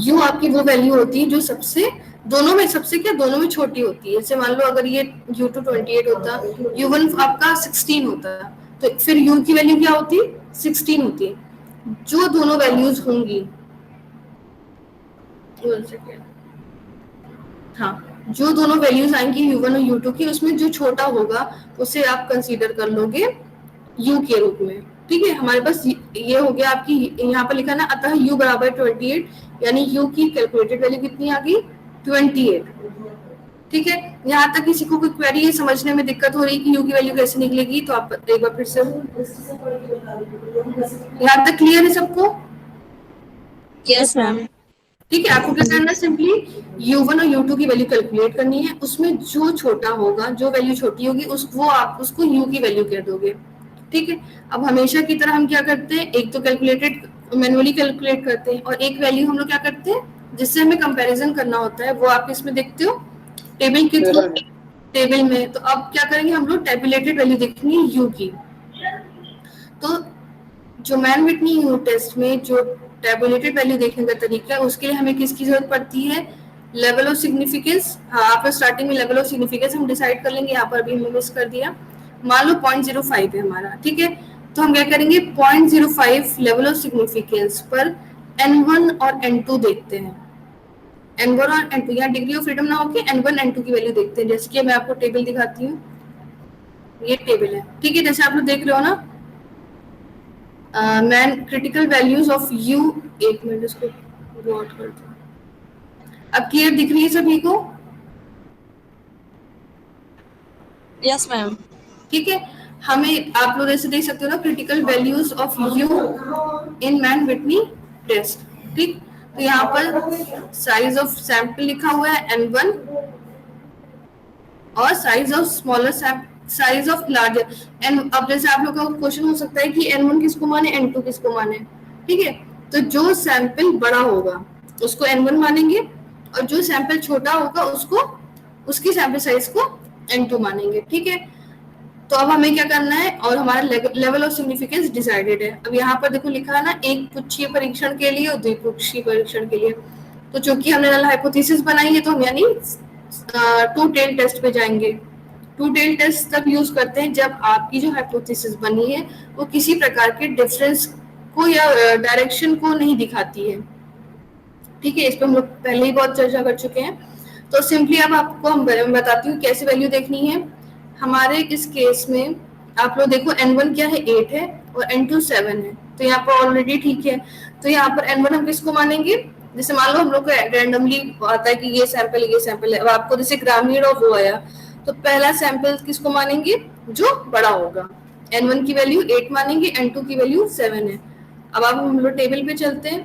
u आपकी वो वैल्यू होती है जो सबसे दोनों में सबसे क्या दोनों में छोटी होती है। जैसे मान लो अगर ये u2 28 होता, u1 आपका 16 होता, तो फिर u की वैल्यू क्या होती, 16 होती है। जो दोनों वैल्यूज होंगी, हाँ, जो दोनों वैल्यूज आएंगी u1 और u2 की, उसमें जो छोटा होगा उसे आप कंसीडर कर लोगे u के रूप में, ठीक है। हमारे पास ये हो गया आपकी, यहाँ पर लिखा ना, अतः u बराबर 28, यानी u की कैलकुलेटेड वैल्यू कितनी आ गई 28, ठीक है। यहाँ तक किसी को कोई क्वेरी समझने में दिक्कत हो रही है कि u की वैल्यू कैसे निकलेगी, तो आप एक बार फिर से, यहाँ तक क्लियर है सबको? Yes ma'am. ठीक है, आपको क्या करना है, सिंपली u1 और u2 की वैल्यू कैलकुलेट करनी है, उसमें जो छोटा होगा, जो वैल्यू छोटी होगी वो आप उसको u की वैल्यू कह दोगे, ठीक है। अब हमेशा की तरह हम क्या करते हैं, एक तो कैलकुलेटेड मैनुअली कैलकुलेट करते हैं, और एक वैल्यू हम लोग क्या करते हैं जिससे हमें कंपैरिजन करना होता है, वो आप इसमें देखते हो टेबल के थ्रू, टेबल में। तो अब क्या करेंगे हम लोग, टेबुलेटेड वैल्यू देखेंगे u की। तो जो मैन विटनी यू टेस्ट में जो टेबुलेटेड वैल्यू देखने का तरीका है, उसके लिए हमें किसकी जरूरत पड़ती है, लेवल ऑफ सिग्निफिकेंस। हाँ, आप स्टार्टिंग में लेवल ऑफ सिग्निफिकेंस हम डिसाइड कर लेंगे, यहाँ पर भी हमने मिस कर दिया। मान लो 0.05 है हमारा, ठीक है। तो हम क्या करेंगे, 0.05 लेवल ऑफ सिग्निफिकेंस पर n1 और n2 देखते हैं। n1 और n2, यहाँ डिग्री ऑफ फ्रीडम ना होके n1 n2 की वैल्यू देखते हैं। जैसे कि मैं आपको टेबल दिखाती हूँ, ये टेबल है, ठीक है। जैसे आप लोग देख रहे हो ना, man critical values of u, एक मिनट इसको नोट कर दो। अब क्लियर दिख रही है सभी को? Yes ma'am. ठीक है, हमें आप लोग ऐसे देख सकते हो ना, critical values of u in Mann Whitney test, ठीक। तो यहाँ पर साइज ऑफ सैंपल लिखा हुआ है n1 और size of smaller size of larger N. अब जैसे आप लोग का क्वेश्चन हो सकता है कि n1 किसको माने, n2 किसको माने, ठीक है। तो जो सैंपल बड़ा होगा उसको n1 मानेंगे, और जो सैंपल छोटा होगा उसको, उसकी सैंपल साइज को n2 मानेंगे, ठीक है। तो अब हमें क्या करना है, और हमारा लेवल ऑफ सिग्निफिकेंस डिसाइडेड है। अब यहाँ पर देखो लिखा है ना, एक पुच्छीय परीक्षण के लिए और द्विपुच्छीय परीक्षण के लिए। तो चूंकि हमने नल हाइपोथेसिस बनाई है, तो हम यानी टू टेल टेस्ट पे जाएंगे। टू टेल टेस्ट तब यूज करते हैं जब आपकी जो हाइपोथेसिस बनी है वो किसी प्रकार के डिफरेंस को या डायरेक्शन को नहीं दिखाती है, ठीक है। इस पर हम लोग पहले ही बहुत चर्चा कर चुके हैं। तो सिंपली अब आपको हम बताती हूँ कैसे वैल्यू देखनी है। हमारे इस केस में आप लोग देखो n1 क्या है 8 है और n2 7 है, तो यहाँ पर ऑलरेडी ठीक है। तो यहाँ पर n1 हम किसको मानेंगे, जैसे मान लो हम लोग को रैंडमली आता है कि ये सैंपल है, अब आपको जैसे ग्रामीण और वो आया, तो पहला सैंपल किसको मानेंगे, जो बड़ा होगा। n1 की वैल्यू 8 मानेंगे, n2 की वैल्यू 7 है। अब आप हम लोग टेबल पे चलते हैं।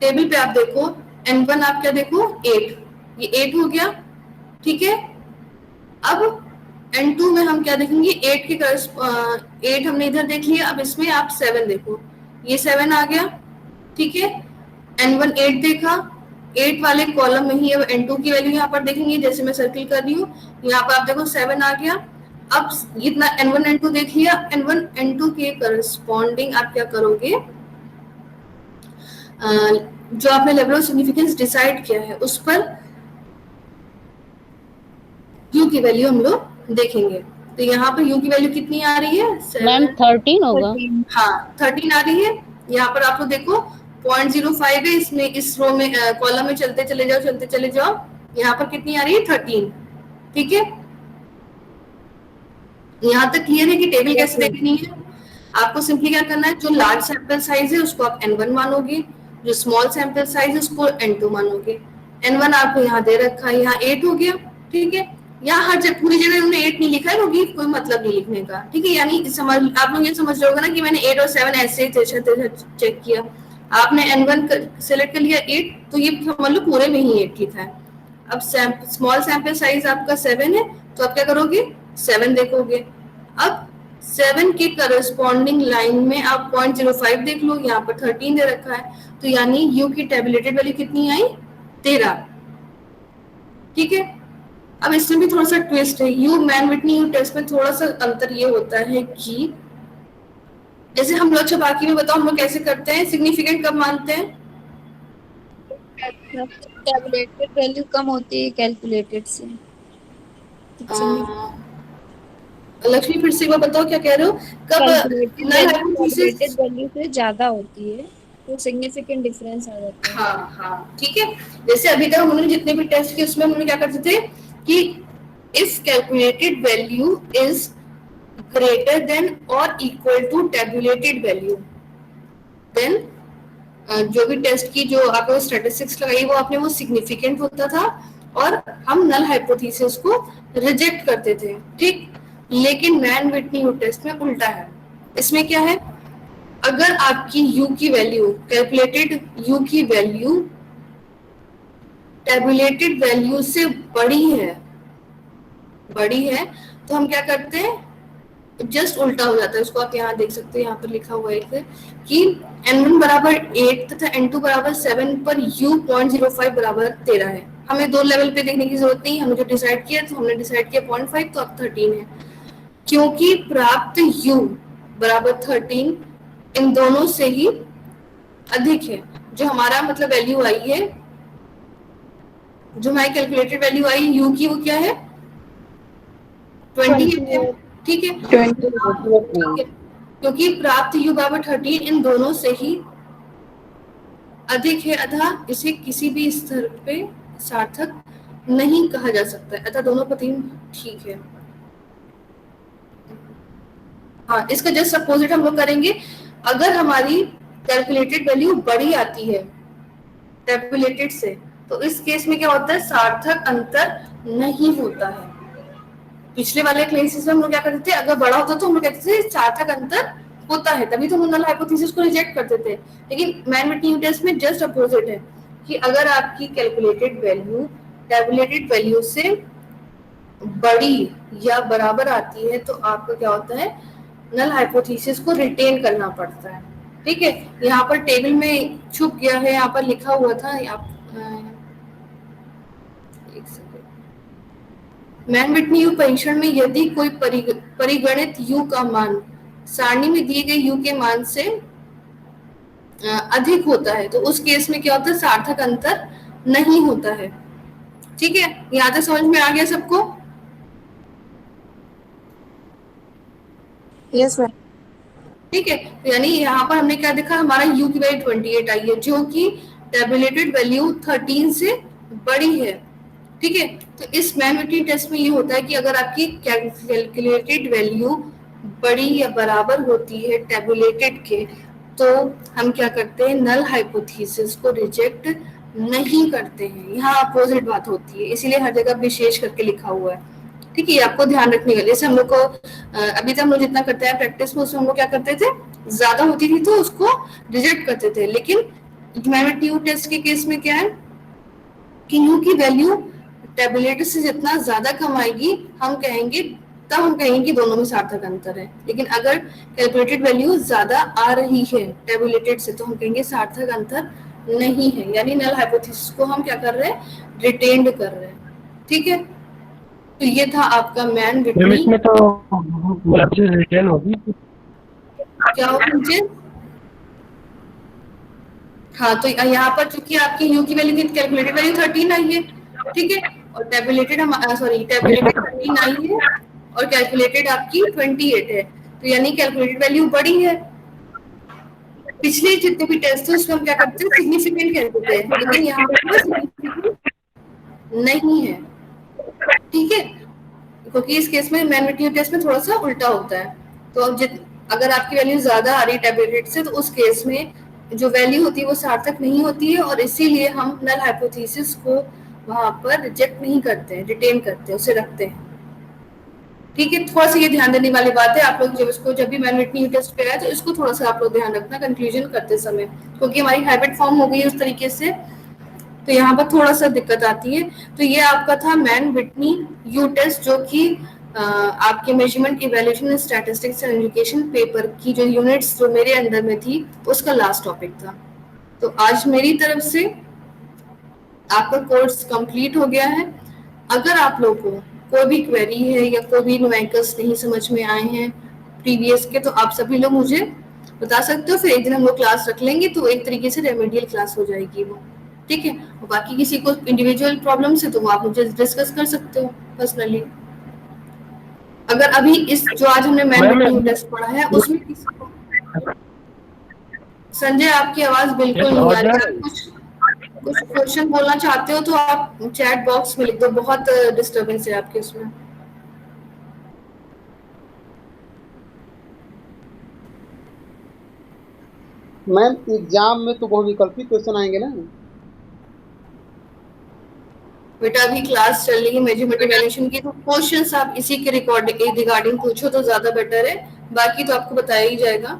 टेबल पे आप देखो n1 आप क्या देखो 8, ये 8 हो गया, ठीक है। अब n2 में हम क्या देखेंगे, 8 के 8 हमने इधर देख लिया, अब इसमें आप 7 देखो, ये 7 आ गया, ठीक है। n1 8 देखा, 8 वाले कॉलम में ही अब n2 की वैल्यू यहाँ पर देखेंगे, जैसे मैं सर्किल कर रही हूँ, यहाँ पर आप देखो 7 आ गया। अब इतना n1 n2 देख लिया, n1 n2 के करस्पॉन्डिंग आप क्या करोगे, जो आपने लेवल ऑफ सिग्निफिकेंस डिसाइड किया है उस पर u की वैल्यू हम लोग देखेंगे। तो यहाँ पर u की वैल्यू कितनी आ रही है, मैम 13 होगा। हाँ 13 आ रही है। यहाँ पर आप लोग देखो 0.05 है, इसमें इस रो में कॉलम में चलते चले जाओ, यहाँ पर कितनी आ रही है 13, ठीक है। यहाँ तक क्लियर है कि टेबल कैसे देखनी है। आपको सिंपली क्या करना है, जो लार्ज सैंपल साइज है उसको आप n1 मानोगे, जो स्मॉल सैंपल साइज है उसको n2 मानोगे। n1 आपको यहाँ दे रखा है, यहाँ 8 हो गया, ठीक है। यहाँ हर जगह पूरी जगह उन्होंने 8 नहीं लिखा है क्योंकि कोई मतलब नहीं लिखने का, ठीक है। यानी समझ आप लोग ये समझ रहे होगे ना कि मैंने 8 और 7 ऐसे ही चेक किया। आपने n1 सेलेक्ट कर लिया 8, तो ये समझ लो पूरे में ही 8 लिखा है। अब स्मॉल सैंपल साइज आपका 7 है, तो आप क्या करोगे 7 देखोगे। अब 7 के करस्पॉन्डिंग लाइन में आप 0.05 देख लो, यहाँ पर 13 दे रखा है, तो यानी u की टेबुलेटेड वैल्यू कितनी आई 13, ठीक है। अब इसमें भी थोड़ा सा ट्विस्ट है, U Mann Whitney U test में थोड़ा सा अंतर ये होता है कि जैसे हम लोग, अच्छा बाकी में बताओ हम लोग कैसे करते हैं, सिग्निफिकेंट कब मानते हैं, कैलकुलेटेड वैल्यू कम होती है कैलकुलेटेड से। लक्ष्मी फिर से एक बार बताओ क्या कह रहे हो, कब कैलकुलेटेड वैल्यू से ज्यादा होती है तो सिग्निफिकेंट डिफरेंस आ जाता है। हाँ हाँ ठीक है। जैसे अभी तक उन्होंने जितने भी टेस्ट किए उसमें उन्होंने क्या करते थे कि if calculated value is greater than और equal to tabulated value, then जो भी टेस्ट की जो आपने स्टैटिस्टिक्स लगाई वो आपने वो सिग्निफिकेंट होता था और हम नल हाइपोथेसिस को रिजेक्ट करते थे, ठीक। लेकिन मैन विटनी यू टेस्ट में उल्टा है। इसमें क्या है, अगर आपकी u की वैल्यू कैलकुलेटेड u की वैल्यू टेबुलेटेड वैल्यू से बड़ी है तो हम क्या करते हैं, जस्ट उल्टा हो जाता है। उसको आप यहाँ देख सकते हैं, यहाँ पर लिखा हुआ है कि n1 बराबर 8 तथा n2 बराबर 7 पर u 0.05 बराबर 13 है। हमें दो लेवल पे देखने की जरूरत नहीं, हमने जो डिसाइड किया तो हमने डिसाइड किया 0.5, तो अब 13 है, क्योंकि प्राप्त u बराबर 13 इन दोनों से ही अधिक है। जो हमारा मतलब वैल्यू आई है, जो हमारी कैलकुलेटेड वैल्यू आई u की, वो क्या है 28 है, ठीक है। क्योंकि प्राप्त u बराबर 13 इन दोनों से ही अधिक है, अतः इसे किसी भी स्तर पे सार्थक नहीं कहा जा सकता है, अतः दोनों प्रतिम ठीक है। हाँ, इसका जस्ट अपोजिट हम लोग करेंगे। अगर हमारी कैलकुलेटेड वैल्यू बड़ी आती है टेबुलेटेड से, तो इस केस में क्या होता है, सार्थक अंतर नहीं होता है। पिछले वाले क्लासेस में हम लोग क्या करते थे, अगर बड़ा होता तो हम लोग कहते थे सार्थक अंतर होता है, तभी तो हम नल हाइपोथेसिस को रिजेक्ट करते थे। लेकिन मैन विटनी यू टेस्ट में जस्ट अपोजिट है कि अगर आपकी कैलकुलेटेड वैल्यू टेबुलेटेड वैल्यू से बड़ी या बराबर आती है तो आपको क्या होता है, नल हाइपोथेसिस को रिटेन करना पड़ता है, ठीक है। यहाँ पर टेबल में छुप गया है, यहाँ पर लिखा हुआ था, एक सेकंड। मैन विटनी यू परीक्षण में यदि कोई परिगणित यू का मान सारणी में दिए गए यू के मान से अधिक होता है तो उस केस में क्या होता है, सार्थक अंतर नहीं होता है, ठीक है। यहाँ तक समझ में आ गया सबको? Yes ma'am. ठीक है, यानी यहाँ पर हमने क्या देखा, हमारा u की वैल्यू 28 आई है जो कि टेबुलेटेड वैल्यू 13 से बड़ी है, ठीक है। तो इस मैन विटनी टेस्ट में ये होता है कि अगर आपकी कैलकुलेटेड वैल्यू बड़ी या बराबर होती है टेबुलेटेड के, तो हम क्या करते हैं, नल हाइपोथेसिस को रिजेक्ट नहीं करते हैं। यहाँ अपोजिट बात होती है, इसीलिए हर जगह विशेष करके लिखा हुआ है, ठीक है। ये आपको ध्यान रखने का, जैसे हम लोग को अभी तक हम लोग जितना करते हैं प्रैक्टिस में, उसमें हम लोग क्या करते थे, ज्यादा होती थी तो उसको रिजेक्ट करते थे। लेकिन मैन टेस्ट के केस में क्या है कि यू की वैल्यू टेबुलेटेड से जितना ज्यादा कम आएगी, हम कहेंगे, तब हम कहेंगे कि दोनों में सार्थक अंतर है। लेकिन अगर कैलकुलेटेड वैल्यू ज्यादा आ रही है टेबुलेटेड से, तो हम कहेंगे सार्थक अंतर नहीं है, यानी नल हाइपोथेसिस को हम क्या कर रहे हैं, रिटेन्ड कर रहे हैं, ठीक है। तो ये था आपका मैन विटनी। इसमें तो रिटेन होगी, क्या होगा मुझे, हाँ, तो यहाँ पर चूंकि आपकी यू की वैल्यू, कैलकुलेटेड वैल्यू 13 आई है, ठीक है, और टेबुलेटेड टेबुलेटेड 13 आई है और कैलकुलेटेड आपकी 28 है, तो यानी कैलकुलेटेड वैल्यू बड़ी है। पिछले जितने भी टेस्ट थे उसमें हम क्या करते हैं, सिग्निफिकेंट कहते हैं, लेकिन यहाँ पर सिग्निफिकेंट नहीं है, ठीक है, क्योंकि इस केस में मैन विटनी टेस्ट में थोड़ा सा उल्टा होता है। तो अब अगर आपकी वैल्यू ज्यादा आ रही है टेबुलेटेड से, तो उस केस में जो वैल्यू होती है वो सार्थक नहीं होती है, और इसीलिए हम नल हाइपोथेसिस को वहां पर रिजेक्ट नहीं करते हैं, रिटेन करते हैं, उसे रखते हैं, ठीक है। थोड़ा सा ये ध्यान देने वाली बात है, आप लोग जब भी मैन विटनी टेस्ट पे आए तो इसको थोड़ा सा आप लोग ध्यान रखना कंक्लूजन करते समय, क्योंकि हमारी हैबिट फॉर्म हो गई है उस तरीके से, तो यहाँ पर थोड़ा सा दिक्कत आती है। तो ये आपका था मैन विटनी यू टेस्ट, जो कि आपके measurement evaluation statistics and education paper की जो यूनिट्स जो मेरे अंडर में थी उसका लास्ट टॉपिक था। तो आज मेरी तरफ से आपका कोर्स कंप्लीट हो गया है। अगर आप लोग को कोई भी क्वेरी है या कोई भी न्यूमेरिकल्स नहीं समझ में आए हैं प्रीवियस के, तो आप सभी लोग मुझे बता सकते हो, फिर एक दिन हम लोग क्लास रख लेंगे, तो एक तरीके से रेमेडियल क्लास हो जाएगी वो, ठीक है। और बाकी किसी को इंडिविजुअल प्रॉब्लम्स है तो वो आप मुझे डिस्कस कर सकते हो पर्सनली। अगर अभी इस जो आज हमने मैन विटनी टेस्ट पढ़ा है उसमें किसी को, संजय आपकी आवाज बिल्कुल नहीं आ रही है, कुछ क्वेश्चन बोलना चाहते हो तो आप चैट बॉक्स में लिख दो, बहुत डिस्टरबेंस है आपके उसमें। मैम एग्जाम में तो बहुविकल्पी क्वेश्चन आएंगे ना? बेटा अभी क्लास चल रही है मेजरमेंट इवैल्यूएशन की, तो क्वेश्चंस आप इसी के रिगार्डिंग पूछो तो ज्यादा बेटर है, बाकी तो आपको बताया ही जाएगा।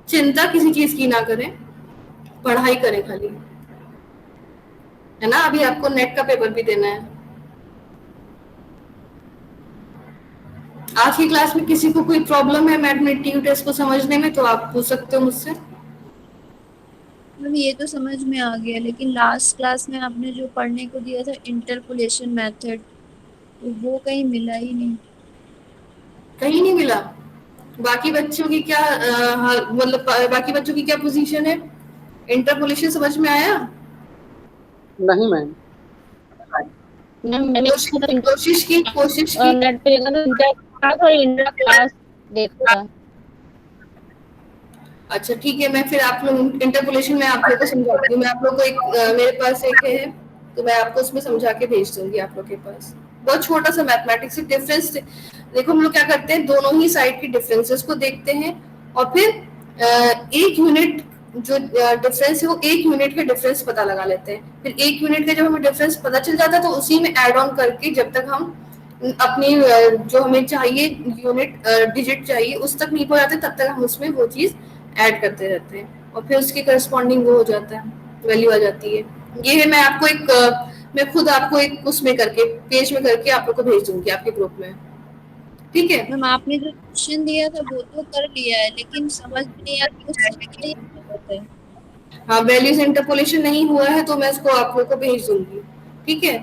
चिंता किसी चीज की ना करें, पढ़ाई करें खाली, है ना। अभी आपको नेट का पेपर भी देना है। आज की क्लास में किसी को कोई प्रॉब्लम है मैथमेटिक्स टेस्ट को समझने में तो आप पूछ सकते हो मुझसे। मतलब ये तो समझ में आ गया, लेकिन लास्ट क्लास में आपने जो पढ़ने को दिया था इंटरपोलेशन मेथड, तो वो कहीं मिला ही नहीं। कहीं नहीं मिला? बाकी बच्चों की क्या मतलब बाकी बच्चों की क्या पोजीशन है? इंटरपोलेशन समझ में आया? नहीं मैम। कोशिश की नेट पे देखा तो इंटर क्लास देखा। अच्छा ठीक है, मैं फिर आप लोग इंटरपोलेशन में आप लोगों को समझाती हूँ। मैं आप लोग को एक मेरे पास एक है, तो मैं आपको उसमें समझा के भेज दूंगी आप लोग के पास। बहुत छोटा सा मैथमेटिक्स से डिफरेंस देखो, हम लोग क्या करते हैं, दोनों ही साइड के डिफरेंसेस को देखते हैं और फिर एक यूनिट जो डिफरेंस है वो एक यूनिट का डिफरेंस पता लगा लेते हैं। फिर एक यूनिट का जब हमें डिफरेंस पता चल जाता है तो उसी में ऐड ऑन करके जब तक हम अपनी जो हमें चाहिए यूनिट डिजिट चाहिए उस तक नहीं पहुंच जाते तब तक हम उसमें वो चीज ऐड करते रहते हैं और फिर उसके करस्पॉन्डिंग वो हो जाता है, वैल्यू आ जाती है। ये है, मैं आपको मैं खुद आपको एक उसमें करके पेज में करके आप लोग को भेज दूंगी आपके ग्रुप में, ठीक है। मैम आपने जो क्वेश्चन दिया था वो तो कर लिया है, लेकिन समझ नहीं आया कि उससे क्या जरूरत है। हाँ, वैल्यूज इंटरपोलेशन नहीं हुआ है तो मैं इसको आप लोग को भेज दूंगी, ठीक है।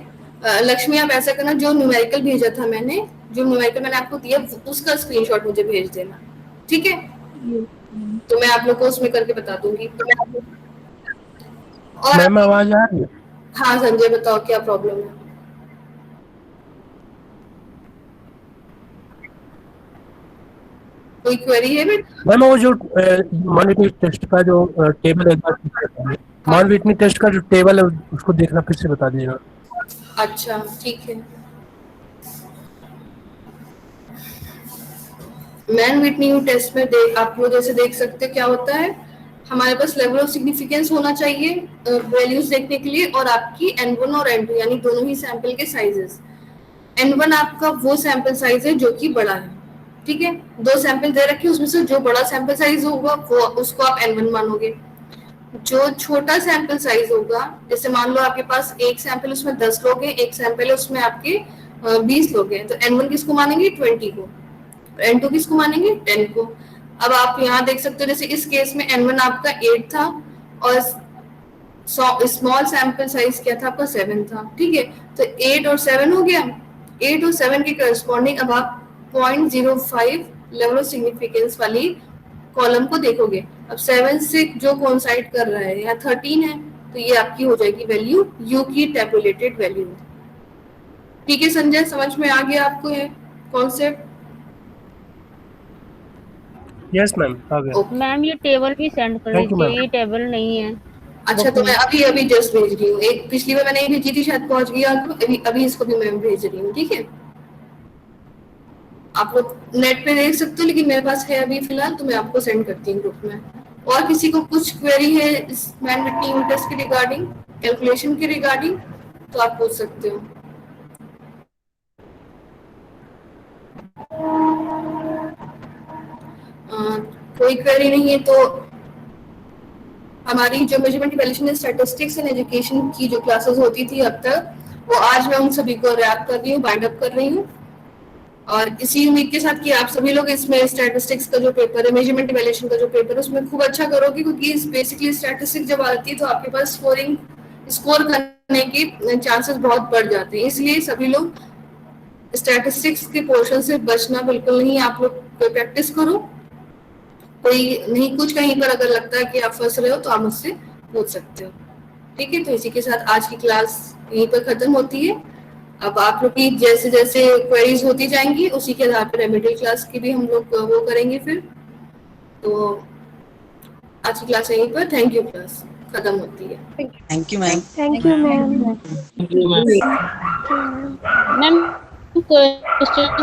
लक्ष्मी आप ऐसा करना, जो न्यूमेरिकल भेजा था मैंने, जो न्यूमेरिकल मैंने आपको दिया उसका स्क्रीनशॉट मुझे भेज देना, ठीक है। तो मैं आप लोग को उसमें करके बता दूंगी। और मैम आवाज आ रही है? हाँ संजय बताओ क्या प्रॉब्लम है? कोई क्वेरी है बेटा? मैम वो जो मॉनिटरी टेस्ट का जो टेबल एक बार मान विटनी टेस्ट का जो टेबल है उसको देखना फिर से बता दीजिएगा। अच्छा ठीक है। मैन विटनी टेस्ट में आप लोग जैसे देख सकते हैं क्या होता है, हमारे पास लेवल ऑफ सिग्निफिकेंस होना चाहिए वैल्यूज देखने के लिए, और आपकी N1 और N2 यानी दोनों ही सैंपल के साइजेस। N1 आपका वो सैंपल साइज है जो कि बड़ा है, ठीक है। 2 सैंपल दे रखे, उसमें से जो बड़ा सैंपल साइज होगा वो उसको आप N1 मानोगे। जो छोटा सैंपल साइज होगा, जैसे मान लो आपके पास एक सैंपल उसमें 10 लोग हैं, एक सैंपल है उसमें आपके 20 लोग हैं, तो N1 किसको मानेंगे 20 को, N2 किसको मानेंगे 10 को। अब आप यहाँ देख सकते हो जैसे इस केस में N1 आपका 8 था और स्मॉल सैंपल साइज क्या था आपका 7 था, ठीक है। तो 8 और 7 हो गया, 8 और 7 के करस्पॉन्डिंग अब आप 0.05 लेवल ऑफ सिग्निफिकेंस वाली कॉलम को देखोगे। अब 7 से जो कोइंसाइड कर रहा है, यहाँ 13 है, तो ये आपकी हो जाएगी वैल्यू यू की टेबुलेटेड वैल्यू। ठीक है संजय, समझ में आ गया आपको ये कॉन्सेप्ट? यस मैम आ गया। मैम ये टेबल भी सेंड कर Thank you, दीजिए, ma'am. ये टेबल नहीं है। अच्छा तो मैं अभी जस्ट भेज रही हूँ, एक पिछली बार मैंने भेजी थी शायद पहुंच गया, तो अभी इसको भी मैं भेज रही हूँ, ठीक है। आप लोग नेट पे देख सकते हो, लेकिन मेरे पास है अभी फिलहाल, तो मैं आपको सेंड करती हूँ ग्रुप में। और किसी को कुछ क्वेरी है इस मैन विटनी टेस्ट के रिगार्डिंग, कैलकुलेशन के रिगार्डिंग, तो आप पूछ सकते हो। कोई क्वेरी नहीं है तो हमारी जो measurement evaluation statistics and education की जो क्लासेस होती थी अब तक, वो आज मैं उन सभी को रैप कर रही हूँ, बाइंड अप कर रही हूँ, और इसी उम्मीद के साथ कि आप सभी लोग इसमें स्टैटिस्टिक्स का जो पेपर है, मेजरमेंट इवैल्यूएशन का जो पेपर है, उसमें खूब अच्छा करोगे, क्योंकि बेसिकली स्टैटिस्टिक्स जब आती है तो आपके पास स्कोर करने के चांसेस बहुत बढ़ जाते हैं। इसलिए सभी लोग स्टैटिस्टिक्स के पोर्शन से बचना बिल्कुल नहीं, आप लोग प्रैक्टिस करो। कोई नहीं कुछ कहीं पर अगर लगता है कि आप फंस रहे हो तो आप मुझसे पूछ सकते हो, ठीक है। तो इसी के साथ आज की क्लास यहीं पर खत्म होती है। अब आप लोग की जैसे जैसे क्वेरीज होती जाएंगी उसी के आधार पर रेमेडियल क्लास की भी हम लोग वो करेंगे फिर। तो आज की क्लास यहीं पर थैंक यू क्लास खत्म होती है। Thank you ma'am. Thank you ma'am. Ma'am question